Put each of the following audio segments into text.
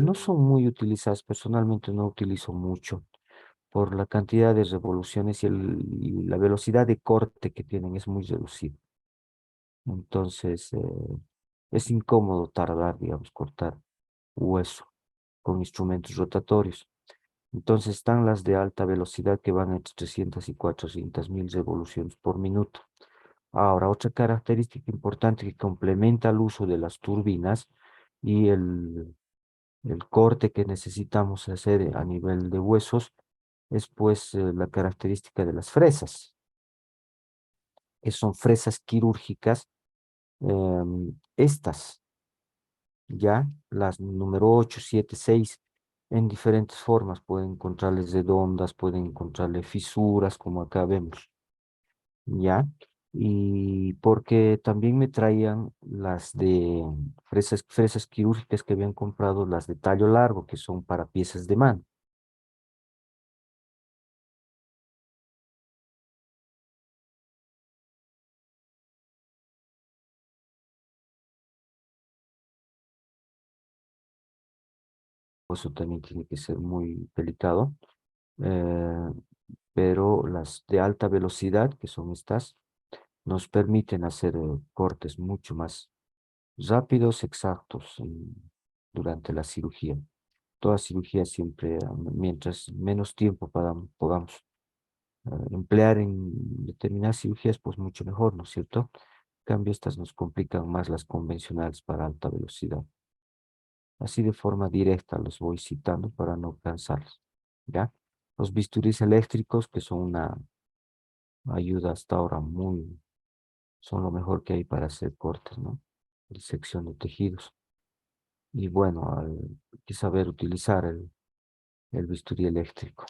no son muy utilizadas. Personalmente no utilizo mucho por la cantidad de revoluciones y la velocidad de corte que tienen es muy reducida. Entonces, es incómodo tardar, digamos, cortar hueso con instrumentos rotatorios. Entonces están las de alta velocidad que van entre 300 y 400.000 revoluciones por minuto. Ahora, otra característica importante que complementa el uso de las turbinas y el corte que necesitamos hacer a nivel de huesos es pues la característica de las fresas, que son fresas quirúrgicas. Estas, ya, las número 8, 7, 6, en diferentes formas, pueden encontrarles redondas, pueden encontrarle fisuras, como acá vemos, ya. Y porque también me traían las de fresas quirúrgicas que habían comprado, las de tallo largo, que son para piezas de mano. Eso también tiene que ser muy delicado. eh, pero las de alta velocidad, que son estas, nos permiten hacer cortes mucho más rápidos, exactos durante la cirugía. Toda cirugía siempre, mientras menos tiempo podamos emplear en determinadas cirugías, pues mucho mejor, ¿no es cierto? En cambio, estas nos complican más las convencionales para alta velocidad. Así de forma directa los voy citando para no cansarlos, ¿ya? Los bisturís eléctricos, que son una ayuda hasta ahora son lo mejor que hay para hacer cortes, ¿no? Disección de tejidos. Y bueno, hay que saber utilizar el bisturí eléctrico,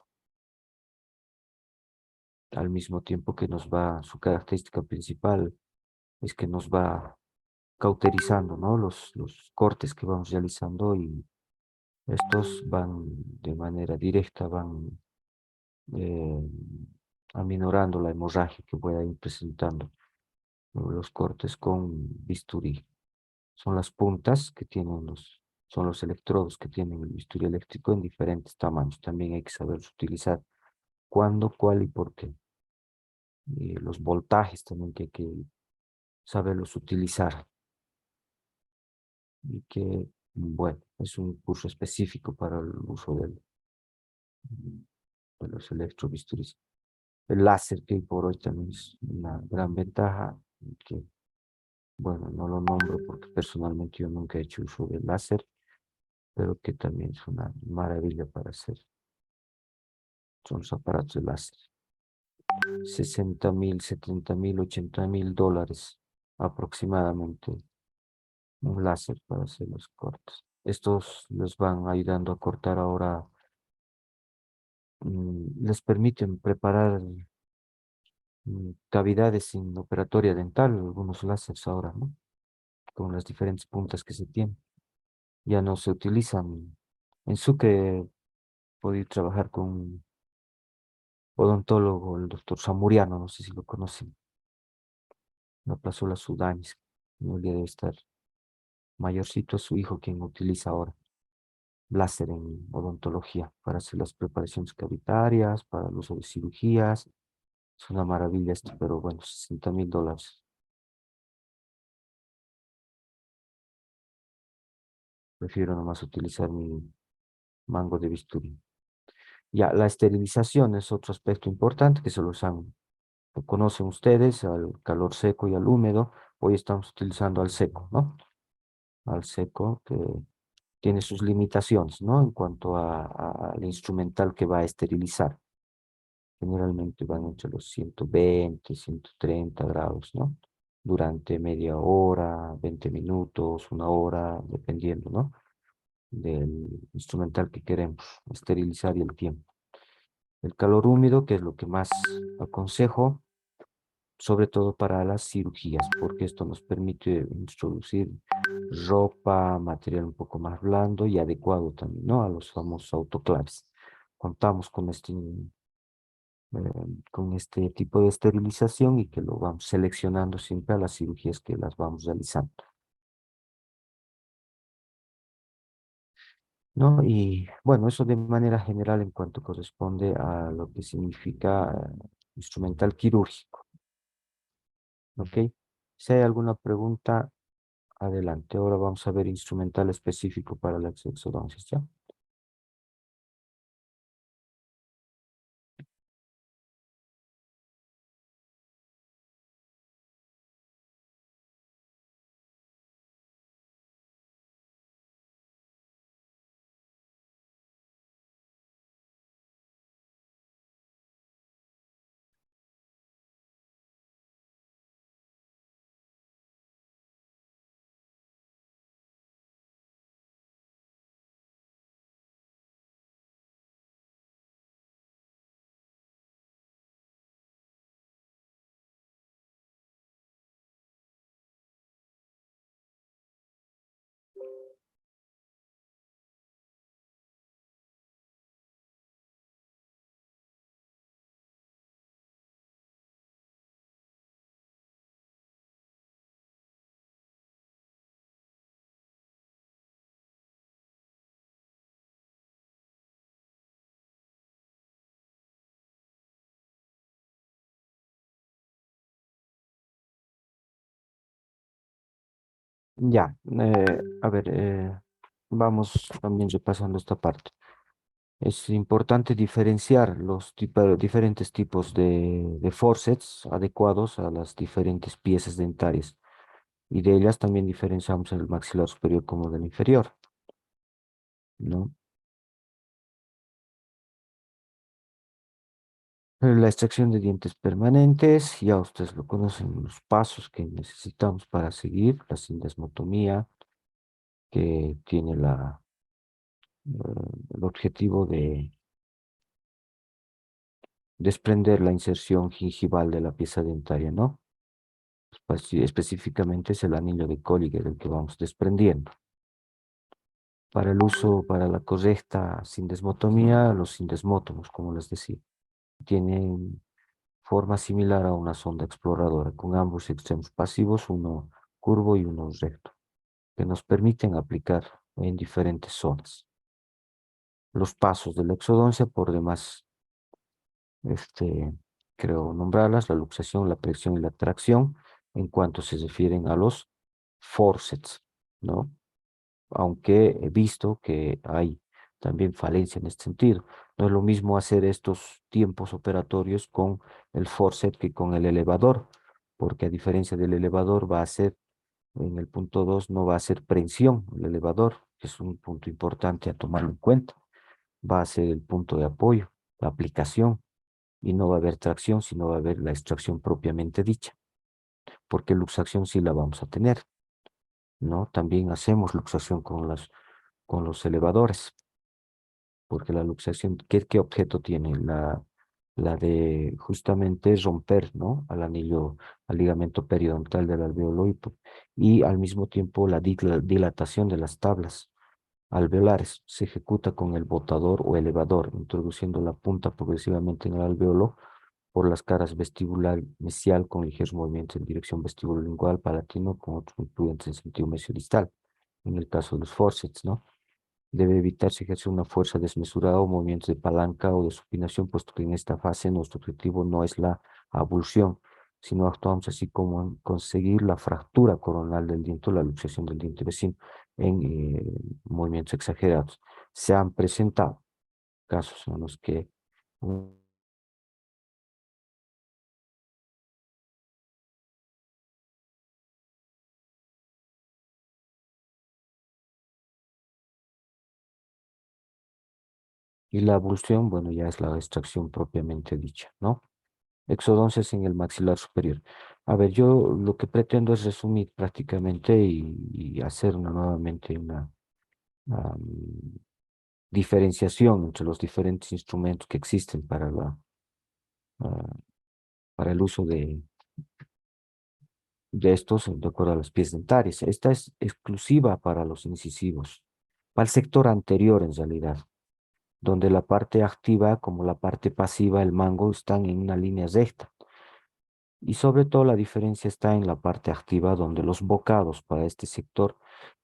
al mismo tiempo que su característica principal es que nos va cauterizando, ¿no? Los cortes que vamos realizando y estos van de manera directa, van eh, aminorando la hemorragia que pueda ir presentando, ¿no? Los cortes con bisturí. Son las puntas que tienen son los electrodos que tienen el bisturí eléctrico en diferentes tamaños. También hay que saber utilizar cuándo, cuál y por qué. Y los voltajes también que hay que saberlos utilizar. Y que, bueno, es un curso específico para el uso de los electrobisturís. El láser, que hoy por hoy también es una gran ventaja, que, bueno, no lo nombro porque personalmente yo nunca he hecho uso del láser, pero que también es una maravilla para hacer. Son los aparatos de láser. 60.000, 70.000, 80.000 dólares aproximadamente un láser para hacer los cortes. Estos les van ayudando a cortar ahora, les permiten preparar cavidades sin operatoria dental, algunos láseres ahora, ¿no? Con las diferentes puntas que se tienen. Ya no se utilizan. En Sucre he podido trabajar con un odontólogo, el doctor Samuriano, no sé si lo conocen, la plazuela Sudáñez. No debe estar mayorcito, es su hijo quien utiliza ahora láser en odontología para hacer las preparaciones cavitarias, para el uso de cirugías. Es una maravilla esto, pero bueno, 60.000 dólares. Prefiero nomás utilizar mi mango de bisturí. Ya, la esterilización es otro aspecto importante que se lo usan, lo conocen ustedes, al calor seco y al húmedo. Hoy estamos utilizando al seco, ¿no? Al seco, que tiene sus limitaciones, ¿no? En cuanto al instrumental que va a esterilizar. Generalmente van entre los 120, 130 grados, ¿no? Durante media hora, 20 minutos, una hora, dependiendo, ¿no? Del instrumental que queremos esterilizar y el tiempo. El calor húmedo, que es lo que más aconsejo, sobre todo para las cirugías, porque esto nos permite introducir ropa, material un poco más blando y adecuado también, ¿no? A los famosos autoclaves. Contamos con este tipo de esterilización y que lo vamos seleccionando siempre a las cirugías que las vamos realizando. ¿no? Y bueno, eso de manera general en cuanto corresponde a lo que significa instrumental quirúrgico, ¿ok? Si hay alguna pregunta, adelante. Ahora vamos a ver instrumental específico para las exodoncias, ¿ya? Ya, a ver, vamos también repasando esta parte. Es importante diferenciar los diferentes tipos de forceps adecuados a las diferentes piezas dentarias. Y de ellas también diferenciamos el maxilar superior como del inferior, ¿no? La extracción de dientes permanentes, ya ustedes lo conocen, los pasos que necesitamos para seguir, la sindesmotomía, que tiene el objetivo de desprender la inserción gingival de la pieza dentaria, ¿no? Específicamente es el anillo de Collier el que vamos desprendiendo. Para el uso, para la correcta sindesmotomía, los sindesmótomos, como les decía, tienen forma similar a una sonda exploradora, con ambos extremos pasivos, uno curvo y uno recto, que nos permiten aplicar en diferentes zonas. Los pasos de la exodoncia, por demás, este, creo nombrarlas, la luxación, la presión y la tracción, en cuanto se refieren a los forceps, ¿no? Aunque he visto que hay también falencia en este sentido. No es lo mismo hacer estos tiempos operatorios con el forceps que con el elevador, porque a diferencia del elevador va a ser, en el punto 2 no va a ser prensión el elevador, que es un punto importante a tomarlo en cuenta. Va a ser el punto de apoyo, la aplicación, y no va a haber tracción, sino va a haber la extracción propiamente dicha, porque luxación sí la vamos a tener, ¿no? También hacemos luxación con los elevadores, porque la luxación, ¿qué objeto tiene? La de justamente romper, ¿no? Al anillo, al ligamento periodontal del alveolo y al mismo tiempo la dilatación de las tablas alveolares se ejecuta con el botador o elevador, introduciendo la punta progresivamente en el alveolo por las caras vestibular mesial con ligeros movimientos en dirección vestibulolingual, palatino, con otros influyentes en sentido mesiodistal, en el caso de los forceps, ¿no? Debe evitarse ejercer una fuerza desmesurada o movimientos de palanca o de supinación, puesto que en esta fase nuestro objetivo no es la abulsión, sino actuamos así como en conseguir la fractura coronal del diente o la luxación del diente vecino en movimientos exagerados. Se han presentado casos en los que y la abulsión, bueno, ya es la extracción propiamente dicha, ¿no? Exodoncias en el maxilar superior. A ver, yo lo que pretendo es resumir prácticamente y hacer nuevamente una am, diferenciación entre los diferentes instrumentos que existen ah, para el uso de estos de acuerdo a las piezas dentarias. Esta es exclusiva para los incisivos, para el sector anterior en realidad, donde la parte activa como la parte pasiva, el mango, están en una línea recta. Y sobre todo la diferencia está en la parte activa, donde los bocados para este sector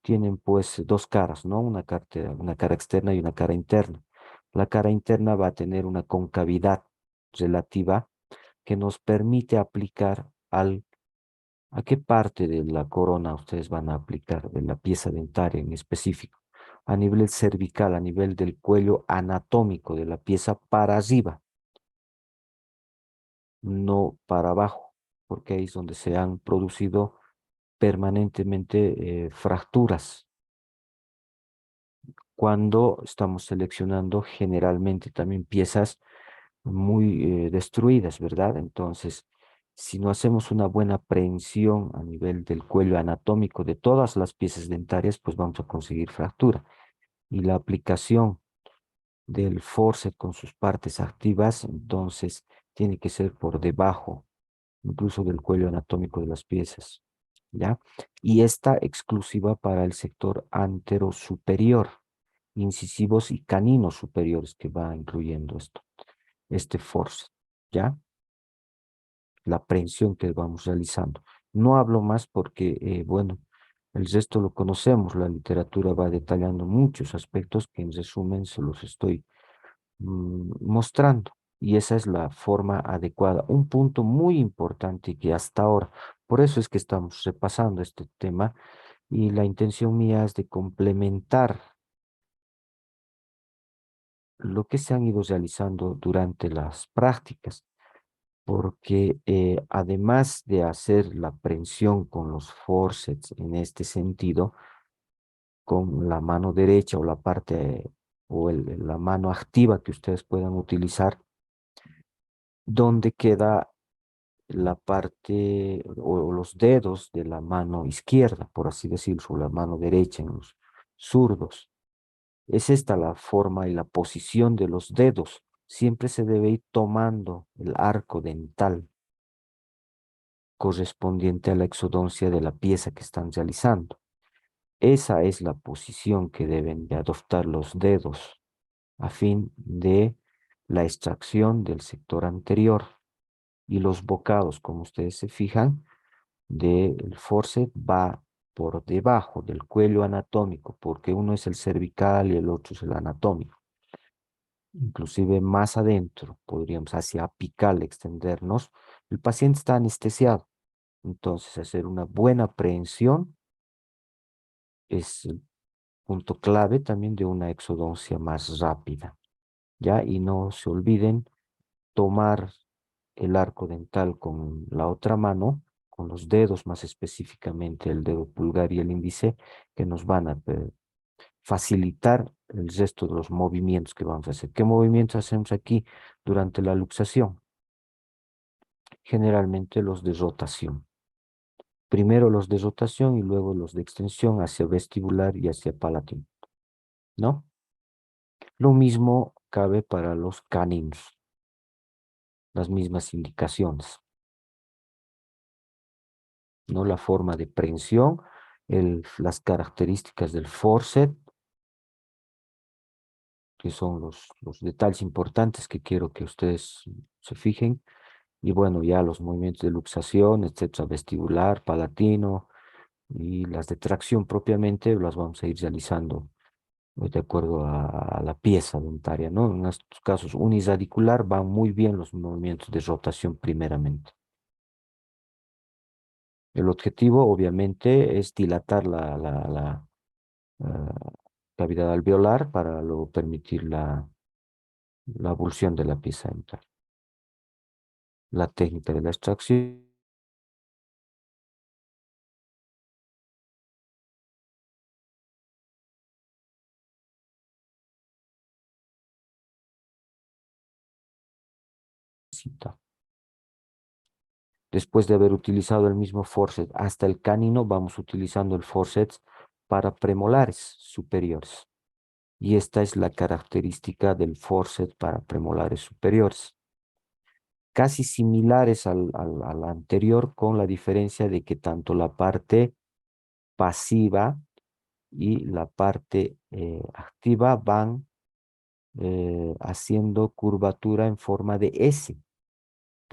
tienen pues dos caras, ¿no? Una cara externa y una cara interna. La cara interna va a tener una concavidad relativa que nos permite aplicar ¿a qué parte de la corona ustedes van a aplicar, de la pieza dentaria en específico? A nivel cervical, a nivel del cuello anatómico de la pieza para arriba, no para abajo, porque ahí es donde se han producido permanentemente fracturas. Cuando estamos seleccionando generalmente también piezas muy destruidas, ¿verdad? Entonces, si no hacemos una buena prehensión a nivel del cuello anatómico de todas las piezas dentarias, pues vamos a conseguir fractura. Y la aplicación del forceps con sus partes activas, entonces, tiene que ser por debajo, incluso del cuello anatómico de las piezas, ¿ya? Y esta exclusiva para el sector antero superior, incisivos y caninos superiores que va incluyendo este force, ¿ya? La aprehensión que vamos realizando. No hablo más porque, bueno, el resto lo conocemos, la literatura va detallando muchos aspectos que en resumen se los estoy mostrando. Y esa es la forma adecuada. Un punto muy importante que hasta ahora, por eso es que estamos repasando este tema y la intención mía es de complementar lo que se han ido realizando durante las prácticas, porque además de hacer la prensión con los forceps en este sentido, con la mano derecha o la parte o la mano activa que ustedes puedan utilizar, donde queda la parte o los dedos de la mano izquierda, por así decirlo, o la mano derecha en los zurdos. Es esta la forma y la posición de los dedos. Siempre se debe ir tomando el arco dental correspondiente a la exodoncia de la pieza que están realizando. Esa es la posición que deben de adoptar los dedos a fin de la extracción del sector anterior y los bocados, como ustedes se fijan, del forceps va por debajo del cuello anatómico, porque uno es el cervical y el otro es el anatómico. Inclusive más adentro, podríamos hacia apical extendernos. El paciente está anestesiado, entonces hacer una buena prehensión es el punto clave también de una exodoncia más rápida, ¿ya? Y no se olviden tomar el arco dental con la otra mano, con los dedos más específicamente, el dedo pulgar y el índice, que nos van a facilitar el resto de los movimientos que vamos a hacer. ¿Qué movimientos hacemos aquí durante la luxación? Generalmente los de rotación. Primero los de rotación y luego los de extensión hacia vestibular y hacia palatino, ¿no? Lo mismo cabe para los caninos, las mismas indicaciones, ¿no? La forma de prensión, las características del forceps, que son los detalles importantes que quiero que ustedes se fijen. Y bueno, ya los movimientos de luxación, etcétera, vestibular, palatino y las de tracción propiamente las vamos a ir realizando de acuerdo a la pieza dentaria, ¿no? En estos casos uniradicular van muy bien los movimientos de rotación primeramente. El objetivo, obviamente, es dilatar ah, cavidad alveolar para luego permitir la abulsión de la pieza dental. La técnica de la extracción cita. Después de haber utilizado el mismo forceps hasta el canino, vamos utilizando el forceps para premolares superiores. Y esta es la característica del forceps para premolares superiores. Casi similares al anterior, con la diferencia de que tanto la parte pasiva y la parte activa van haciendo curvatura en forma de S.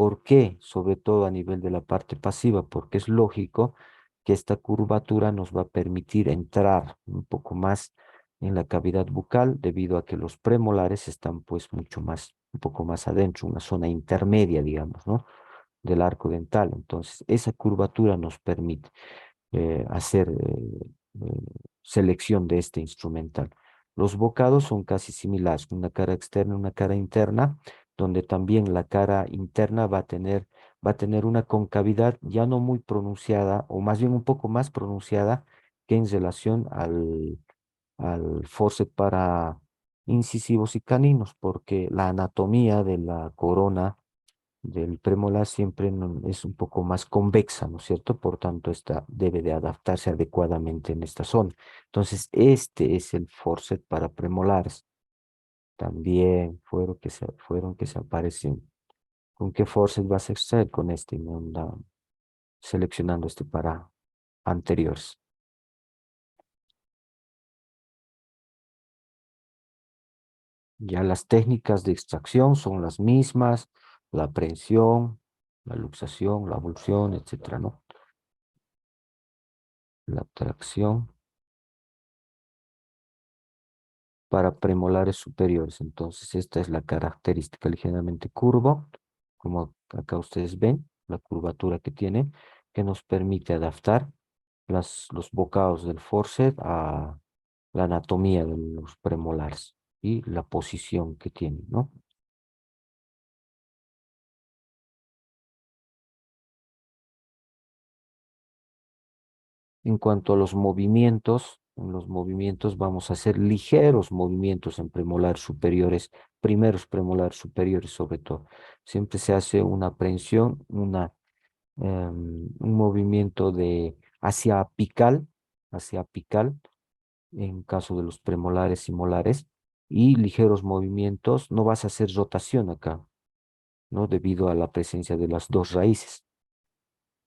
¿Por qué? Sobre todo a nivel de la parte pasiva, porque es lógico que esta curvatura nos va a permitir entrar un poco más en la cavidad bucal debido a que los premolares están pues mucho más, un poco más adentro, una zona intermedia, digamos, ¿no? Del arco dental. Entonces, esa curvatura nos permite hacer selección de este instrumental. Los bocados son casi similares, una cara externa, una cara interna, donde también la cara interna va a tener una concavidad ya no muy pronunciada, o más bien un poco más pronunciada que en relación al forceps para incisivos y caninos, porque la anatomía de la corona del premolar siempre es un poco más convexa, ¿no es cierto? Por tanto, esta debe de adaptarse adecuadamente en esta zona. Entonces, este es el forceps para premolares. También fueron que se aparecen. ¿Con qué forceps vas a extraer? Con este, no anda seleccionando este para anteriores. Ya las técnicas de extracción son las mismas, la aprehensión, la luxación, la abulsión, etcétera, ¿no? La tracción para premolares superiores. Entonces, esta es la característica ligeramente curvo, como acá ustedes ven, la curvatura que tiene, que nos permite adaptar los bocados del forceps a la anatomía de los premolares y la posición que tienen, ¿no? En cuanto a los movimientos, en los movimientos vamos a hacer ligeros movimientos en premolares superiores, primeros premolares superiores sobre todo. Siempre se hace una aprehensión, un movimiento de hacia apical, en caso de los premolares y molares, y ligeros movimientos, no vas a hacer rotación acá, ¿no? Debido a la presencia de las dos raíces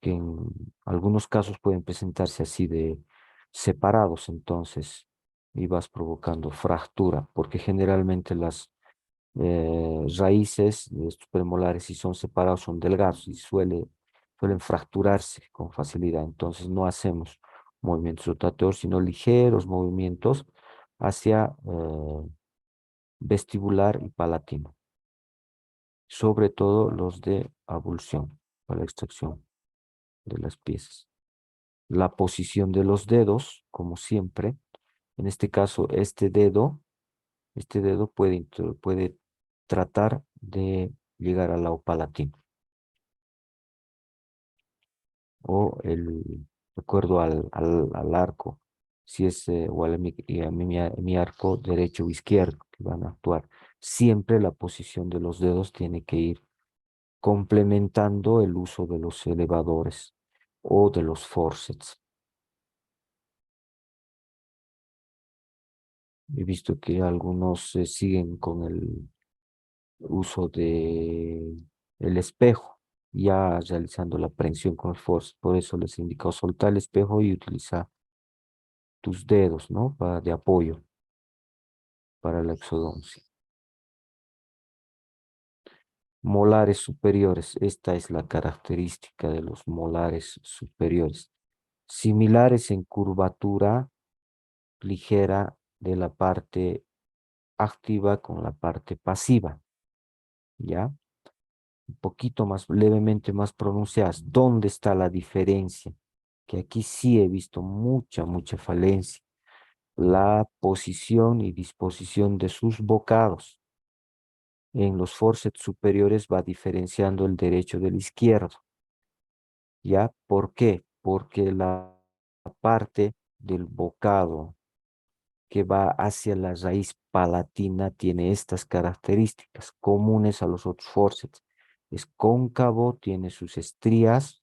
que en algunos casos pueden presentarse así de separados, entonces, y vas provocando fractura, porque generalmente las raíces de estos premolares, si son separados, son delgados y suelen fracturarse con facilidad. Entonces, no hacemos movimientos rotatorios, sino ligeros movimientos hacia vestibular y palatino, sobre todo los de abulsión para la extracción de las piezas. La posición de los dedos, como siempre. En este caso, este dedo puede tratar de llegar al lado palatino o de acuerdo al arco, si es, o mi arco derecho o izquierdo que van a actuar. Siempre la posición de los dedos tiene que ir complementando el uso de los elevadores o de los forceps. He visto que algunos siguen con el uso de el espejo, ya realizando la prensión con el force. Por eso les he indicado soltar el espejo y utilizar tus dedos, ¿no? De apoyo para la exodoncia. Molares superiores. Esta es la característica de los molares superiores. Similares en curvatura ligera de la parte activa con la parte pasiva, ¿ya? Un poquito más, levemente más pronunciadas. ¿Dónde está la diferencia? Que aquí sí he visto mucha falencia. La posición y disposición de sus bocados. En los forceps superiores va diferenciando el derecho del izquierdo. ¿Ya? ¿Por qué? Porque la parte del bocado que va hacia la raíz palatina tiene estas características comunes a los otros forceps. Es cóncavo, tiene sus estrías,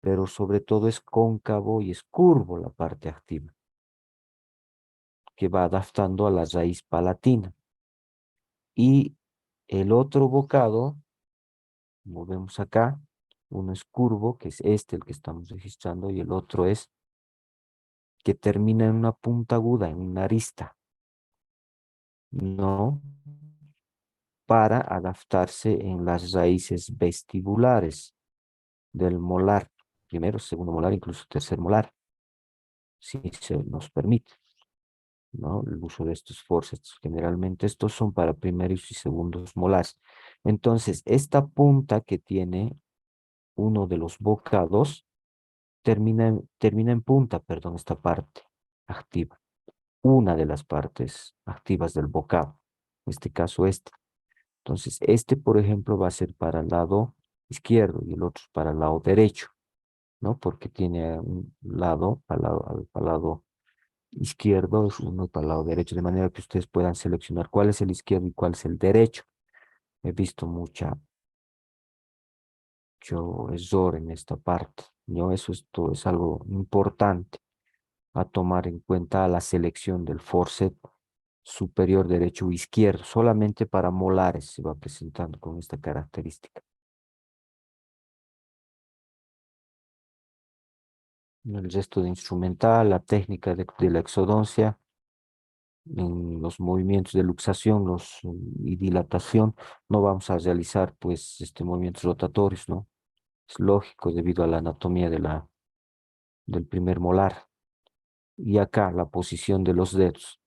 pero sobre todo es cóncavo y es curvo la parte activa, que va adaptando a la raíz palatina. Y el otro bocado, como vemos acá, uno es curvo, que es este el que estamos registrando, y el otro es que termina en una punta aguda, en una arista. No, para adaptarse en las raíces vestibulares del molar, primero, segundo molar, incluso tercer molar, si se nos permite, ¿no? El uso de estos forceps, generalmente estos son para primeros y segundos molares. Entonces, esta punta que tiene uno de los bocados termina en punta, perdón, esta parte activa, una de las partes activas del bocado, en este caso este. Entonces, este, por ejemplo, va a ser para el lado izquierdo y el otro para el lado derecho, ¿no? Porque tiene un lado, para el lado izquierdo, es uno para el lado derecho, de manera que ustedes puedan seleccionar cuál es el izquierdo y cuál es el derecho. He visto mucho error en esta parte, ¿no? Esto es algo importante a tomar en cuenta a la selección del forceps superior derecho o izquierdo. Solamente para molares se va presentando con esta característica. El resto de instrumental, la técnica de la exodoncia, en los movimientos de luxación y dilatación, no vamos a realizar pues movimientos rotatorios, ¿no? Es lógico debido a la anatomía del primer molar. Y acá la posición de los dedos,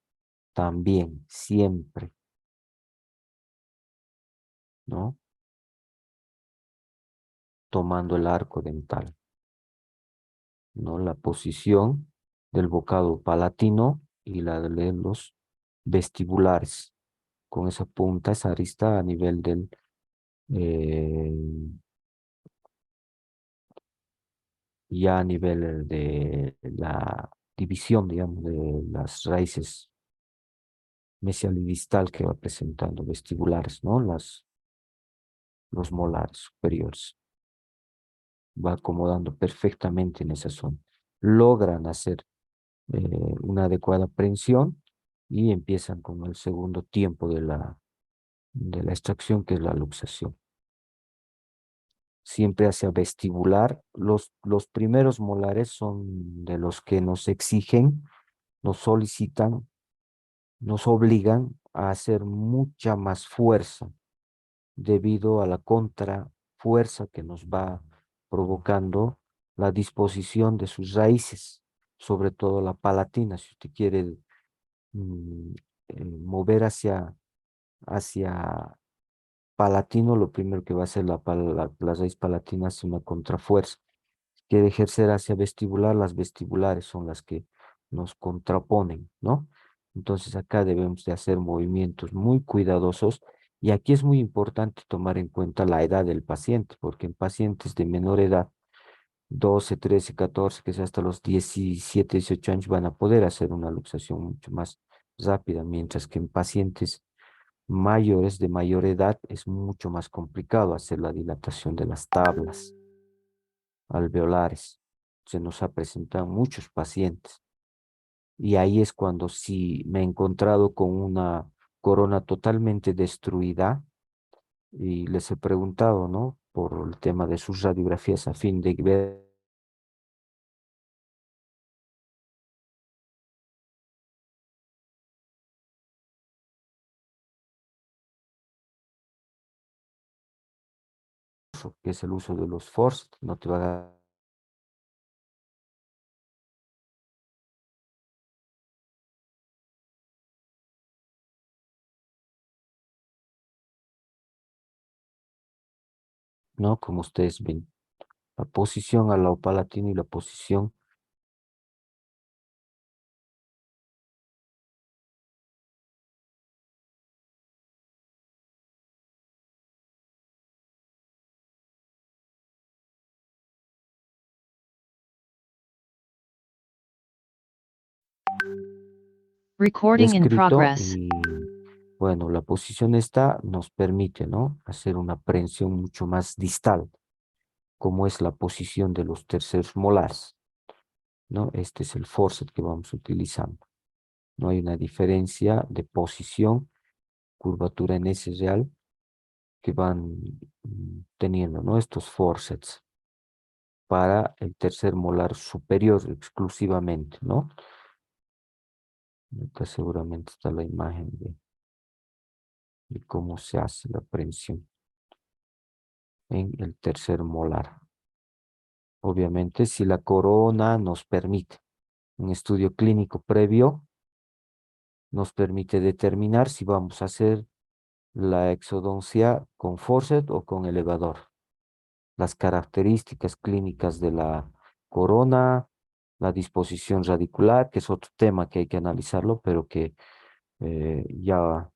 también, siempre, ¿no? Tomando el arco dental, ¿no? La posición del bocado palatino y la de los vestibulares, con esa punta, esa arista a nivel eh, ya a nivel de la división, digamos, de las raíces mesial y distal que va presentando vestibulares, ¿no? Los molares superiores. Va acomodando perfectamente en esa zona. Logran hacer una adecuada prensión y empiezan con el segundo tiempo de la extracción, que es la luxación. Siempre hacia vestibular. Los primeros molares son de los que nos exigen, nos solicitan, nos obligan a hacer mucha más fuerza debido a la contrafuerza que nos va provocando la disposición de sus raíces, sobre todo la palatina. Si usted quiere mm, mover hacia palatino, lo primero que va a hacer la raíz palatina es una contrafuerza. Quiere ejercer hacia vestibular, las vestibulares son las que nos contraponen, ¿no? Entonces acá debemos de hacer movimientos muy cuidadosos y aquí es muy importante tomar en cuenta la edad del paciente, porque en pacientes de menor edad, 12, 13, 14, que es hasta los 17, 18 años, van a poder hacer una luxación mucho más rápida, mientras que en pacientes mayores de mayor edad es mucho más complicado hacer la dilatación de las tablas alveolares. Se nos ha presentado muchos pacientes y ahí es cuando si me he encontrado con una corona totalmente destruida y les he preguntado, ¿no? Por el tema de sus radiografías a fin de ver qué es el uso de los forceps, no te va a dar, ¿no? Como ustedes ven, la posición a la palatina y la posición Recording in descrito progress. y bueno, la posición esta nos permite, ¿no? Hacer una prensión mucho más distal, como es la posición de los terceros molares, ¿no? Este es el forceps que vamos utilizando. No hay una diferencia de posición, curvatura en S real que van teniendo, ¿no? Estos forceps para el tercer molar superior exclusivamente, ¿no? Acá seguramente está la imagen y cómo se hace la prensión en el tercer molar. Obviamente, si la corona nos permite, un estudio clínico previo nos permite determinar si vamos a hacer la exodoncia con forceps o con elevador. Las características clínicas de la corona, la disposición radicular, que es otro tema que hay que analizarlo, pero que ya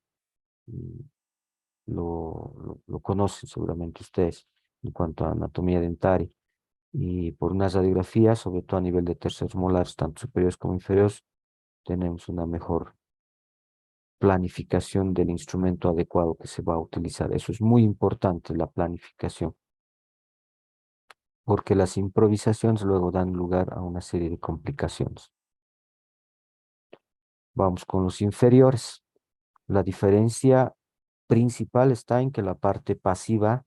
mm, lo conocen seguramente ustedes en cuanto a anatomía dentaria. Y por una radiografía, sobre todo a nivel de terceros molares, tanto superiores como inferiores, tenemos una mejor planificación del instrumento adecuado que se va a utilizar. Eso es muy importante, la planificación, porque las improvisaciones luego dan lugar a una serie de complicaciones. Vamos con los inferiores. La diferencia principal está en que la parte pasiva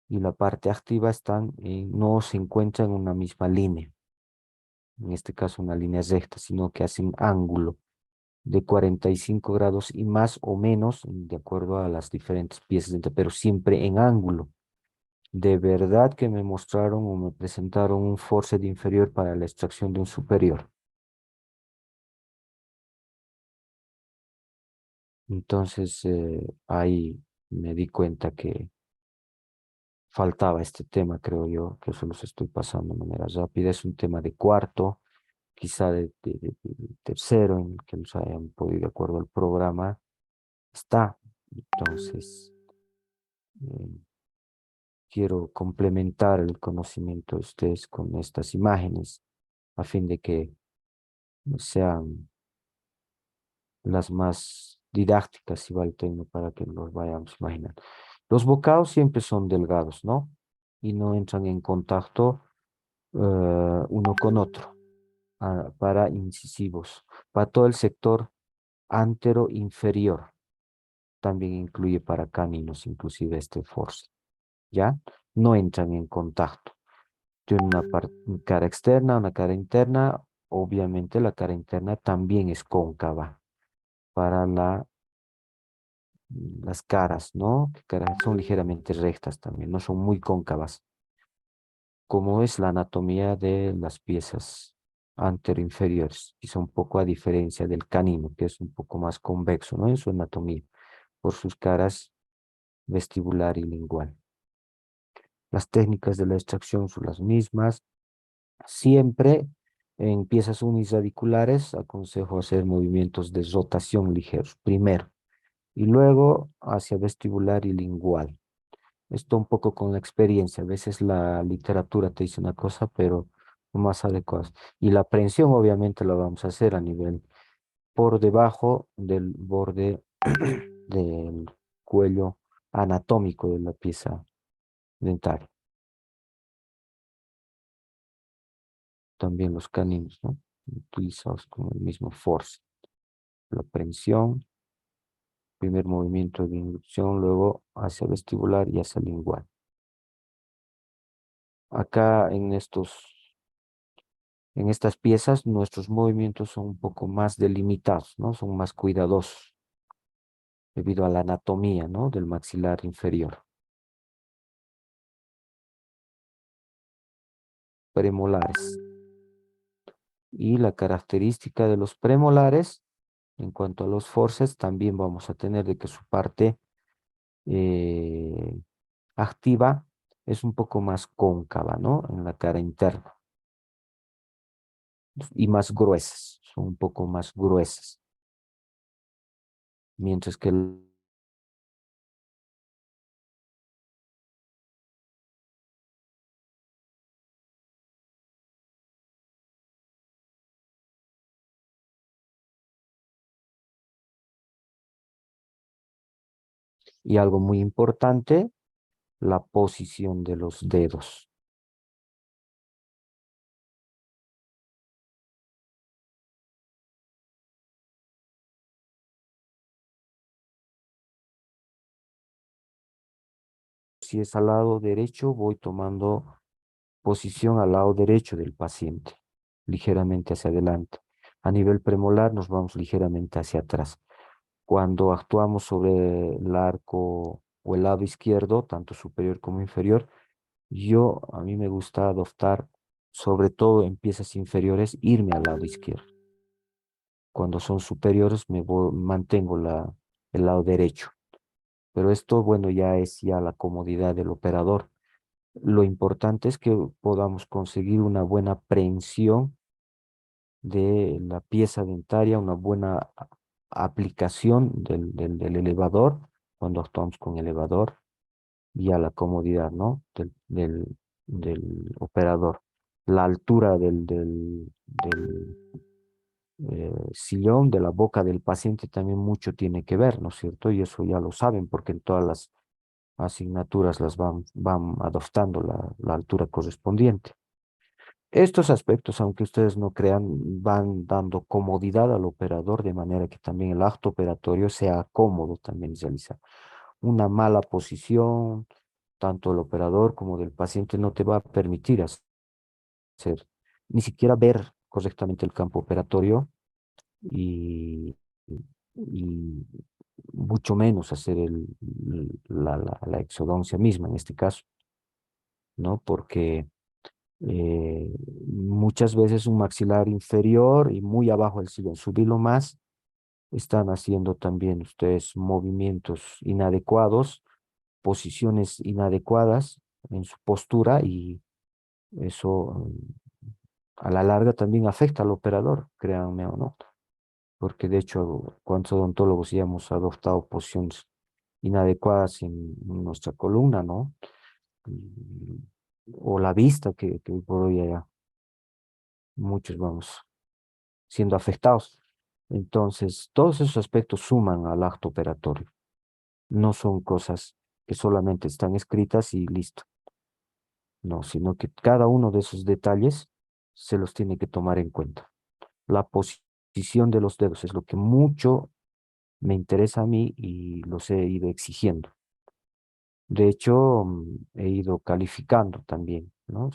y la parte activa no se encuentran en una misma línea. En este caso una línea recta, sino que hacen ángulo de 45 grados y más o menos, de acuerdo a las diferentes piezas, pero siempre en ángulo. De verdad que me mostraron o me presentaron un forceps inferior para la extracción de un superior. Entonces, ahí me di cuenta que faltaba este tema, creo yo, que eso los estoy pasando de manera rápida. Es un tema de cuarto, quizá de tercero, en el que los hayan podido, de acuerdo al programa, está. Entonces, eh, quiero complementar el conocimiento de ustedes con estas imágenes a fin de que sean las más didácticas, si va el término, para que los vayamos imaginando. Los bocados siempre son delgados, ¿no? Y no entran en contacto uno con otro para incisivos. Para todo el sector antero inferior, también incluye para caninos, inclusive este force, ¿ya? No entran en contacto. Tiene una cara externa, una cara interna. Obviamente la cara interna también es cóncava para las caras, ¿no? Son ligeramente rectas también, no son muy cóncavas, como es la anatomía de las piezas anteroinferiores, y son un poco a diferencia del canino, que es un poco más convexo, ¿no? En su anatomía, por sus caras vestibular y lingual. Las técnicas de la extracción son las mismas. Siempre en piezas uniradiculares aconsejo hacer movimientos de rotación ligeros, primero, y luego hacia vestibular y lingual. Esto un poco con la experiencia. A veces la literatura te dice una cosa, pero no más adecuada. Y la prensión obviamente la vamos a hacer a nivel por debajo del borde del cuello anatómico de la pieza dentaria. También los caninos, ¿no? Utilizados con el mismo force. La prensión, primer movimiento de inducción, luego hacia vestibular y hacia lingual. Acá en estas piezas nuestros movimientos son un poco más delimitados, ¿no? Son más cuidadosos debido a la anatomía, ¿no? Del maxilar inferior. Premolares. Y la característica de los premolares, en cuanto a los forceps, también vamos a tener de que su parte activa es un poco más cóncava, ¿no? En la cara interna. Y más gruesas, son un poco más gruesas. Mientras que y algo muy importante, la posición de los dedos. Si es al lado derecho, voy tomando posición al lado derecho del paciente, ligeramente hacia adelante. A nivel premolar nos vamos ligeramente hacia atrás. cuando actuamos sobre el arco o el lado izquierdo, tanto superior como inferior, a mí me gusta adoptar, sobre todo en piezas inferiores, irme al lado izquierdo. Cuando son superiores, mantengo el lado derecho. Pero esto, bueno, ya es ya la comodidad del operador. Lo importante es que podamos conseguir una buena aprehensión de la pieza dentaria, una buena aplicación del elevador, cuando actuamos con elevador, y a la comodidad, ¿no? Del operador. La altura del sillón, de la boca del paciente también mucho tiene que ver, ¿no es cierto? Y eso ya lo saben porque en todas las asignaturas van adoptando la altura correspondiente. Estos aspectos, aunque ustedes no crean, van dando comodidad al operador de manera que también el acto operatorio sea cómodo también realizar. Una mala posición, tanto del operador como del paciente, no te va a permitir hacer, ni siquiera ver correctamente el campo operatorio y, y mucho menos hacer la exodoncia misma en este caso, ¿no? Porque muchas veces un maxilar inferior y muy abajo del sillón, subirlo más, están haciendo también ustedes movimientos inadecuados, posiciones inadecuadas en su postura y eso a la larga también afecta al operador, créanme o no, porque de hecho, cuántos odontólogos ya hemos adoptado posiciones inadecuadas en nuestra columna, ¿no? Y- o la vista, que hoy por hoy ya muchos vamos siendo afectados. Entonces, todos esos aspectos suman al acto operatorio. No son cosas que solamente están escritas y listo. No, sino que cada uno de esos detalles se los tiene que tomar en cuenta. La posición de los dedos es lo que mucho me interesa a mí y los he ido exigiendo. De hecho, he ido calificando también, ¿no?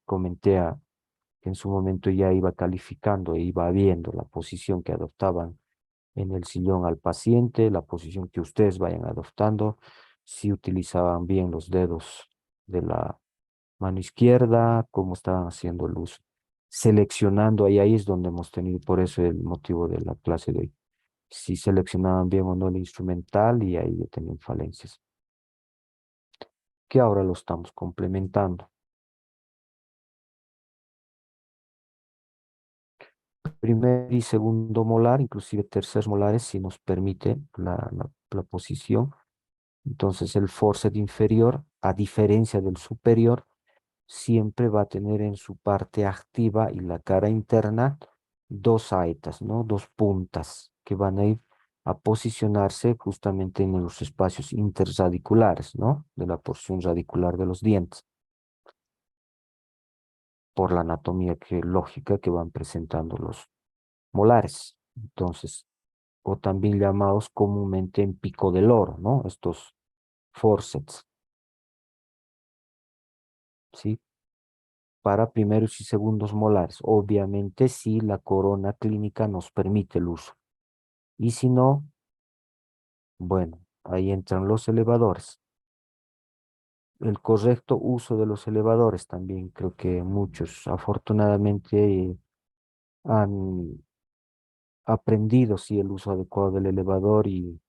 Comenté que en su momento ya iba calificando e iba viendo la posición que adoptaban en el sillón al paciente, la posición que ustedes vayan adoptando, si utilizaban bien los dedos de la mano izquierda, cómo estaban haciendo el uso. Seleccionando, ahí es donde hemos tenido, por eso el motivo de la clase de hoy. Si seleccionaban bien o no el instrumental y ahí ya tenían falencias, que ahora lo estamos complementando. Primer y segundo molar, inclusive tercer molares, si nos permite la posición. Entonces el forceps inferior, a diferencia del superior, siempre va a tener en su parte activa y la cara interna dos saetas, ¿no? Dos puntas que van a ir a posicionarse justamente en los espacios interradiculares, ¿no? De la porción radicular de los dientes, por la anatomía lógica que van presentando los molares. Entonces, o también llamados comúnmente en pico del oro, ¿no? Estos forceps, ¿sí? Para primeros y segundos molares. Obviamente, si la corona clínica nos permite el uso. Y si no, bueno, ahí entran los elevadores. El correcto uso de los elevadores también creo que muchos afortunadamente han aprendido sí el uso adecuado del elevador y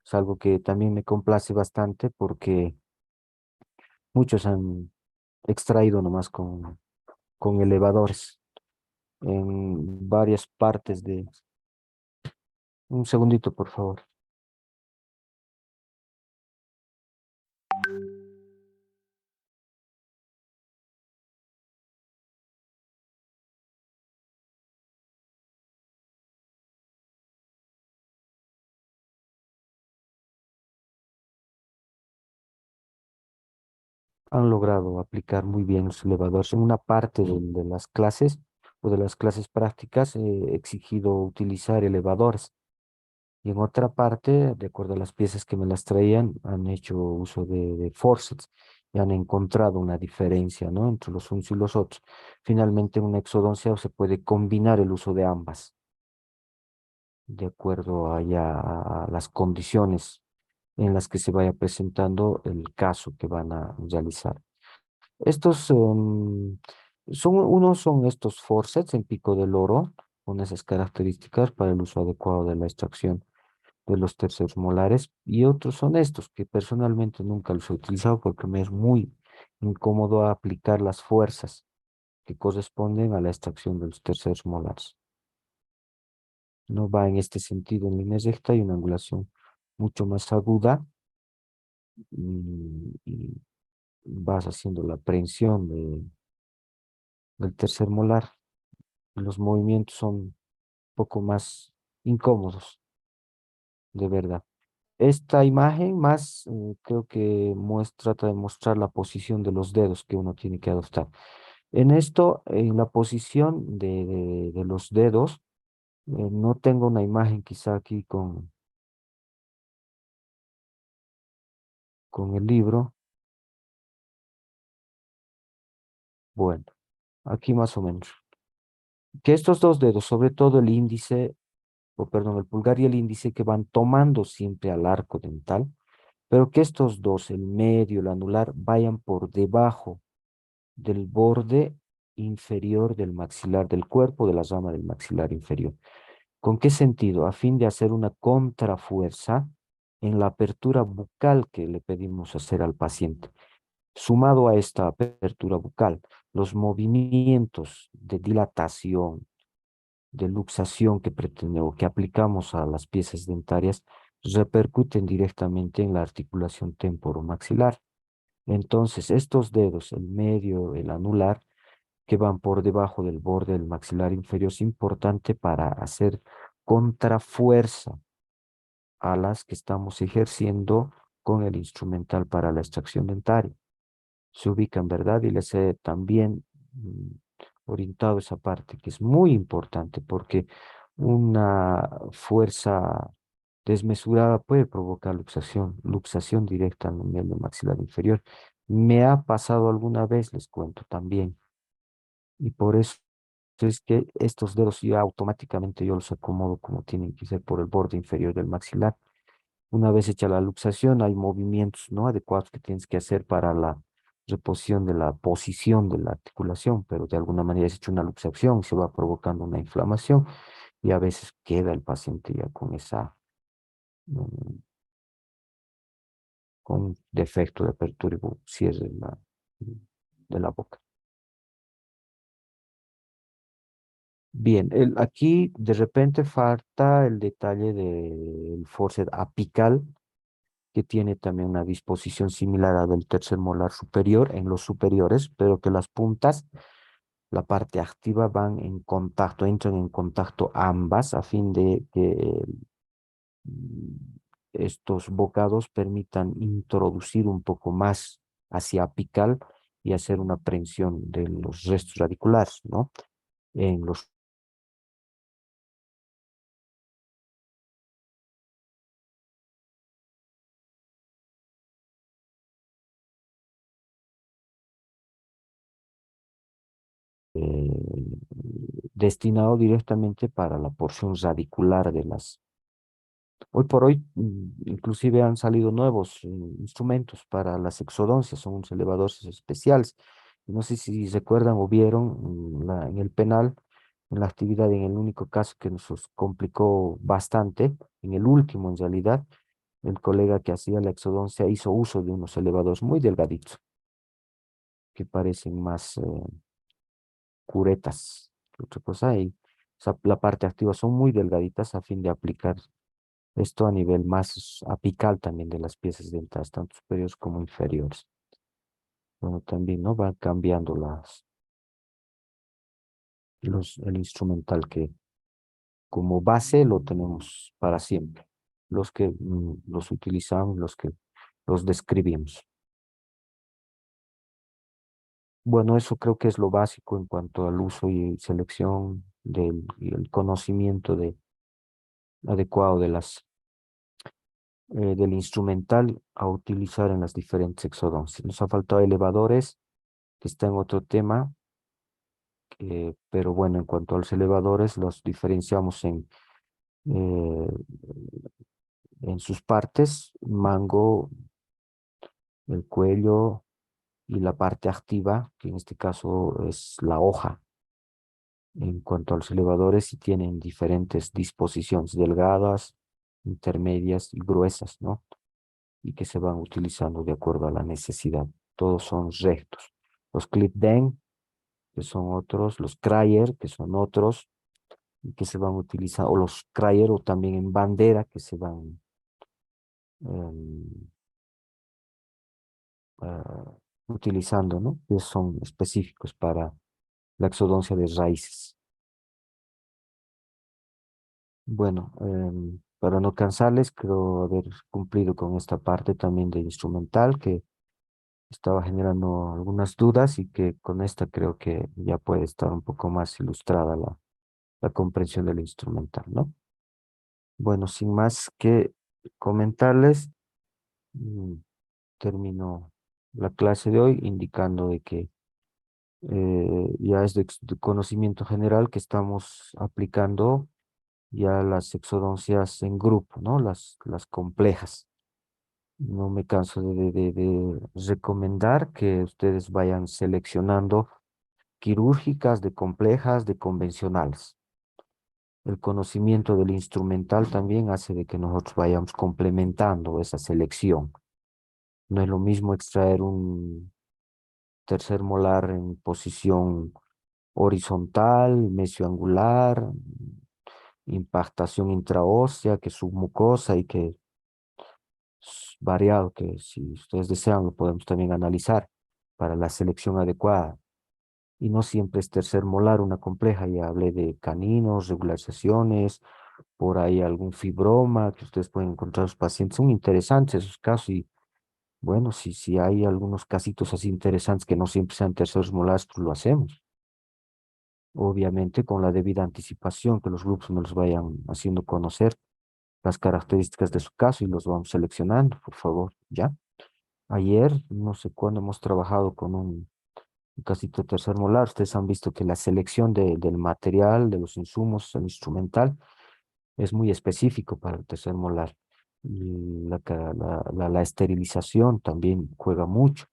es algo que también me complace bastante porque muchos han extraído nomás con elevadores en varias partes de... Un segundito, por favor. Han logrado aplicar muy bien los elevadores. En una parte de las clases o de las clases prácticas he exigido utilizar elevadores. Y en otra parte, de acuerdo a las piezas que me las traían, han hecho uso de forceps y han encontrado una diferencia, ¿no? Entre los unos y los otros. Finalmente, en una exodoncia se puede combinar el uso de ambas. de acuerdo a las condiciones en las que se vaya presentando el caso que van a realizar. Estos unos son estos forceps en pico del oro, con esas características para el uso adecuado de la extracción de los terceros molares, y otros son estos, que personalmente nunca los he utilizado porque me es muy incómodo aplicar las fuerzas que corresponden a la extracción de los terceros molares. No va en este sentido en línea recta y una angulación mucho más aguda, y vas haciendo la aprehensión del tercer molar. Los movimientos son un poco más incómodos, de verdad. Esta imagen más creo que trata de mostrar la posición de los dedos que uno tiene que adoptar. En esto, en la posición de los dedos, no tengo una imagen quizá aquí con el libro. Bueno, aquí más o menos. Que estos dos dedos, sobre todo el índice, o perdón, el pulgar y el índice, que van tomando siempre al arco dental, pero que estos dos, el medio, el anular, vayan por debajo del borde inferior del maxilar del cuerpo, de la rama del maxilar inferior. ¿Con qué sentido? A fin de hacer una contrafuerza en la apertura bucal que le pedimos hacer al paciente. Sumado a esta apertura bucal, los movimientos de dilatación, de luxación que pretendemos, que aplicamos a las piezas dentarias, repercuten directamente en la articulación temporomaxilar. Entonces, estos dedos, el medio, el anular, que van por debajo del borde del maxilar inferior, es importante para hacer contrafuerza a las que estamos ejerciendo con el instrumental para la extracción dentaria. Se ubican, ¿verdad? Y les he también orientado esa parte, que es muy importante porque una fuerza desmesurada puede provocar luxación directa en el medio maxilar inferior. Me ha pasado alguna vez, les cuento también, y por eso es que estos dedos ya automáticamente yo los acomodo como tienen que ser por el borde inferior del maxilar. Una vez hecha la luxación, hay movimientos no adecuados que tienes que hacer para la reposición de la posición de la articulación, pero de alguna manera se hecho una luxación, se va provocando una inflamación y a veces queda el paciente ya con mm, con defecto de apertura y cierre de la boca. Bien, aquí de repente falta el detalle del forceps apical, que tiene también una disposición similar a del tercer molar superior en los superiores, pero que las puntas, la parte activa, van en contacto, entran en contacto ambas a fin de que mm, estos bocados permitan introducir un poco más hacia apical y hacer una prensión de los restos radiculares, ¿no? En los destinado directamente para la porción radicular de las. Hoy por hoy, inclusive han salido nuevos instrumentos para las exodoncias, son unos elevadores especiales. No sé si recuerdan o vieron en el penal, en la actividad, en el único caso que nos complicó bastante, en el último en realidad, el colega que hacía la exodoncia hizo uso de unos elevadores muy delgaditos, que parecen más curetas que otra cosa, y la parte activa son muy delgaditas a fin de aplicar esto a nivel más apical también de las piezas dentales, tanto superiores como inferiores. Bueno, también, ¿no? Van cambiando el instrumental que como base lo tenemos para siempre. Los que los utilizamos, los que los describimos. Bueno, eso creo que es lo básico en cuanto al uso y selección y el conocimiento adecuado del instrumental a utilizar en las diferentes exodoncias. Nos ha faltado elevadores, que está en otro tema, pero bueno, en cuanto a los elevadores, los diferenciamos en eh, en sus partes, mango, el cuello y la parte activa, que en este caso es la hoja. En cuanto a los elevadores, sí tienen diferentes disposiciones, delgadas, intermedias y gruesas, ¿no? Y que se van utilizando de acuerdo a la necesidad. Todos son rectos. Los clip den, que son otros, los cryer, que son otros, y que se van utilizando, o los cryer, o también en bandera, que se van em, utilizando, ¿no? Que son específicos para la exodoncia de raíces. Bueno, para no cansarles, creo haber cumplido con esta parte también de instrumental que estaba generando algunas dudas y que con esta creo que ya puede estar un poco más ilustrada la comprensión del instrumental, ¿no? Bueno, sin más que comentarles, mm, termino la clase de hoy indicando de que ya es de conocimiento general que estamos aplicando ya las exodoncias en grupo, ¿no? Las complejas. No me canso de recomendar que ustedes vayan seleccionando quirúrgicas, de complejas, de convencionales. El conocimiento del instrumental también hace de que nosotros vayamos complementando esa selección. No es lo mismo extraer un tercer molar en posición horizontal, mesioangular, impactación intraósea, que submucosa y que es variado, que si ustedes desean lo podemos también analizar para la selección adecuada. Y no siempre es tercer molar una compleja, ya hablé de caninos, regularizaciones, por ahí algún fibroma que ustedes pueden encontrar en los pacientes. Son interesantes esos casos y bueno, si hay algunos casitos así interesantes que no siempre sean terceros molares, pues lo hacemos. Obviamente con la debida anticipación, que los grupos nos vayan haciendo conocer las características de su caso y los vamos seleccionando, por favor, ¿ya? Ayer, no sé cuándo hemos trabajado con un casito de tercer molar, ustedes han visto que la selección del material, de los insumos, el instrumental, es muy específico para el tercer molar. Y la esterilización también juega mucho,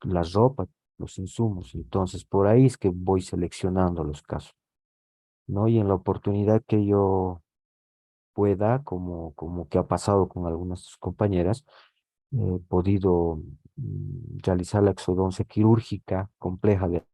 la ropa, los insumos. Entonces, por ahí es que voy seleccionando los casos, ¿no? Y en la oportunidad que yo pueda, como que ha pasado con algunas de sus compañeras, he podido realizar la exodoncia quirúrgica compleja de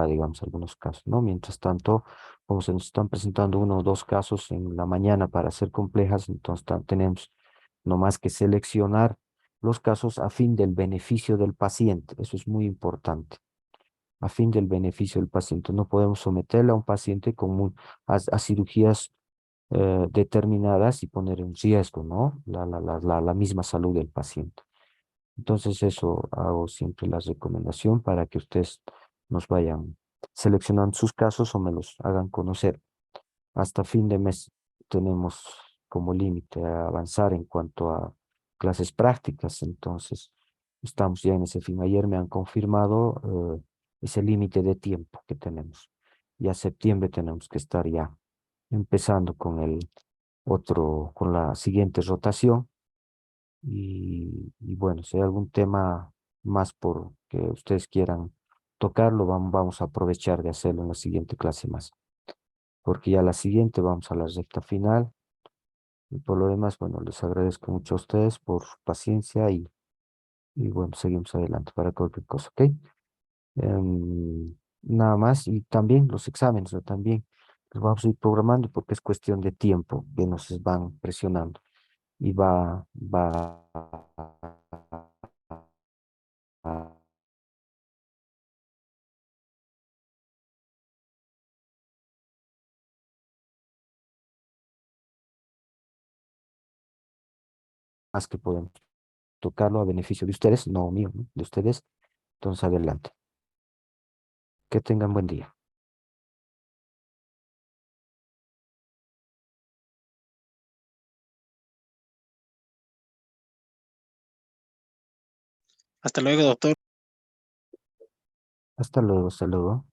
digamos, algunos casos, ¿no? Mientras tanto, como se nos están presentando uno o dos casos en la mañana para ser complejas, entonces tenemos nomás que seleccionar los casos a fin del beneficio del paciente. Eso es muy importante. A fin del beneficio del paciente. No podemos someterle a un paciente a cirugías determinadas y poner en riesgo, ¿no? La misma salud del paciente. Entonces eso hago siempre la recomendación para que ustedes nos vayan seleccionando sus casos o me los hagan conocer. Hasta fin de mes tenemos como límite a avanzar en cuanto a clases prácticas, entonces estamos ya en ese fin. Ayer me han confirmado ese límite de tiempo que tenemos. Ya septiembre tenemos que estar ya empezando con con la siguiente rotación y bueno, si hay algún tema más por que ustedes quieran tocarlo, vamos a aprovechar de hacerlo en la siguiente clase más, porque ya la siguiente vamos a la recta final. Y por lo demás, bueno, les agradezco mucho a ustedes por su paciencia y bueno, seguimos adelante para cualquier cosa, ¿ok? Nada más, y también los exámenes, ¿no? También los vamos a ir programando porque es cuestión de tiempo que nos van presionando y va más que podemos tocarlo a beneficio de ustedes, no mío, ¿no? De ustedes. Entonces, adelante. Que tengan buen día. Hasta luego, doctor. Hasta luego, hasta luego.